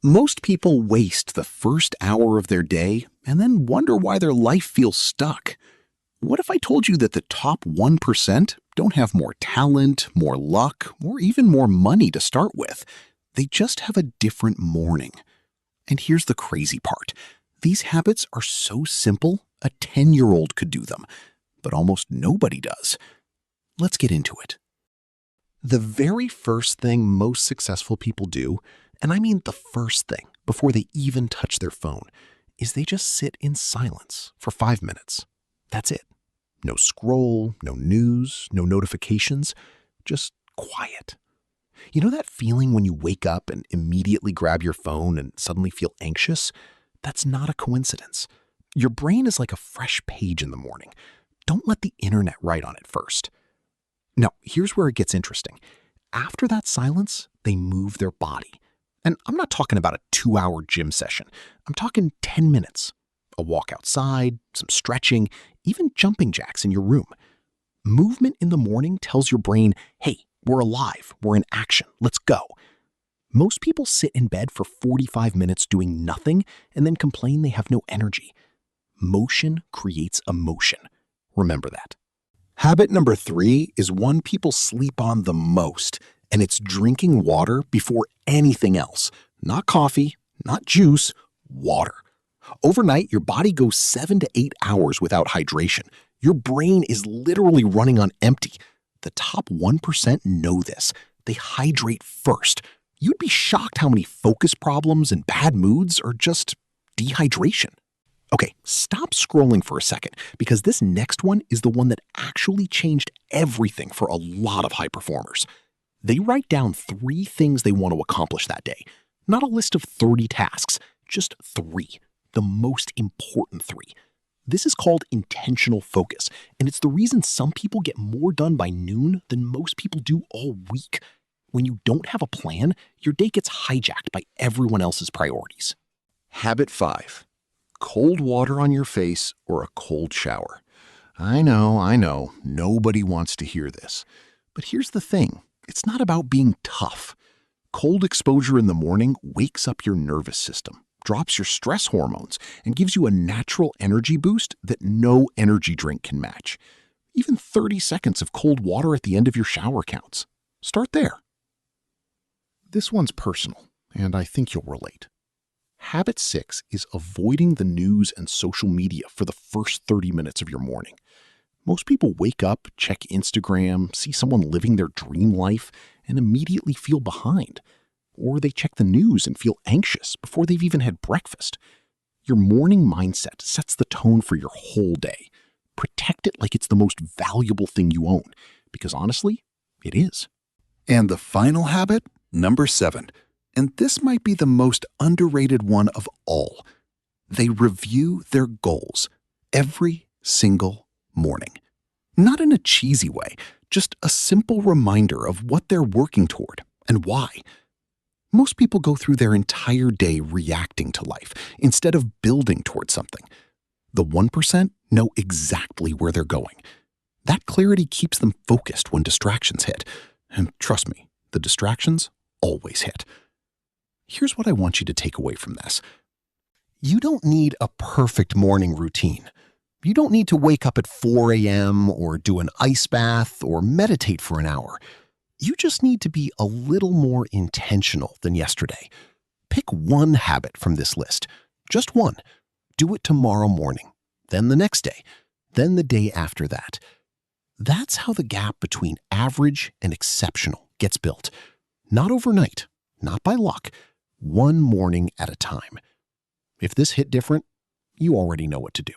Most people waste the first hour of their day and then wonder why their life feels stuck. What if I told you that the top 1% don't have more talent, more luck, or even more money to start with? They just have a different morning. And here's the crazy part. These habits are so simple, a 10-year-old could do them, but almost nobody does. Let's get into it. The very first thing most successful people do, and I mean the first thing before they even touch their phone, is they just sit in silence for 5 minutes. That's it. No scroll, no news, no notifications, just quiet. You know that feeling when you wake up and immediately grab your phone and suddenly feel anxious? That's not a coincidence. Your brain is like a fresh page in the morning. Don't let the internet write on it first. Now, here's where it gets interesting. After that silence, they move their body. And I'm not talking about a 2-hour gym session. I'm talking 10 minutes. A walk outside, some stretching, even jumping jacks in your room. Movement in the morning tells your brain, hey, we're alive, we're in action, let's go. Most people sit in bed for 45 minutes doing nothing and then complain they have no energy. Motion creates emotion. Remember that. Habit number 3 is one people sleep on the most, and it's drinking water before anything else. Not coffee, not juice, water. Overnight, your body goes 7 to 8 hours without hydration. Your brain is literally running on empty. The top 1% know this. They hydrate first. You'd be shocked how many focus problems and bad moods are just dehydration. Okay, stop scrolling for a second, because this next one is the one that actually changed everything for a lot of high performers. They write down 3 things they want to accomplish that day. Not a list of 30 tasks, just 3. The most important 3. This is called intentional focus, and it's the reason some people get more done by noon than most people do all week. When you don't have a plan, your day gets hijacked by everyone else's priorities. Habit 5. Cold water on your face or a cold shower. I know, nobody wants to hear this. But here's the thing, it's not about being tough. Cold exposure in the morning wakes up your nervous system, drops your stress hormones, and gives you a natural energy boost that no energy drink can match. Even 30 seconds of cold water at the end of your shower counts. Start there. This one's personal, and I think you'll relate. Habit 6 is avoiding the news and social media for the first 30 minutes of your morning. Most people wake up, check Instagram, see someone living their dream life, and immediately feel behind. Or they check the news and feel anxious before they've even had breakfast. Your morning mindset sets the tone for your whole day. Protect it like it's the most valuable thing you own, because honestly, it is. And the final habit, number 7. And this might be the most underrated one of all. They review their goals every single morning. Not in a cheesy way, just a simple reminder of what they're working toward and why. Most people go through their entire day reacting to life instead of building towards something. The 1% know exactly where they're going. That clarity keeps them focused when distractions hit. And trust me, the distractions always hit. Here's what I want you to take away from this. You don't need a perfect morning routine. You don't need to wake up at 4 a.m. or do an ice bath or meditate for an hour. You just need to be a little more intentional than yesterday. Pick one habit from this list, just one. Do it tomorrow morning, then the next day, then the day after that. That's how the gap between average and exceptional gets built. Not overnight, not by luck, one morning at a time. If this hit different, you already know what to do.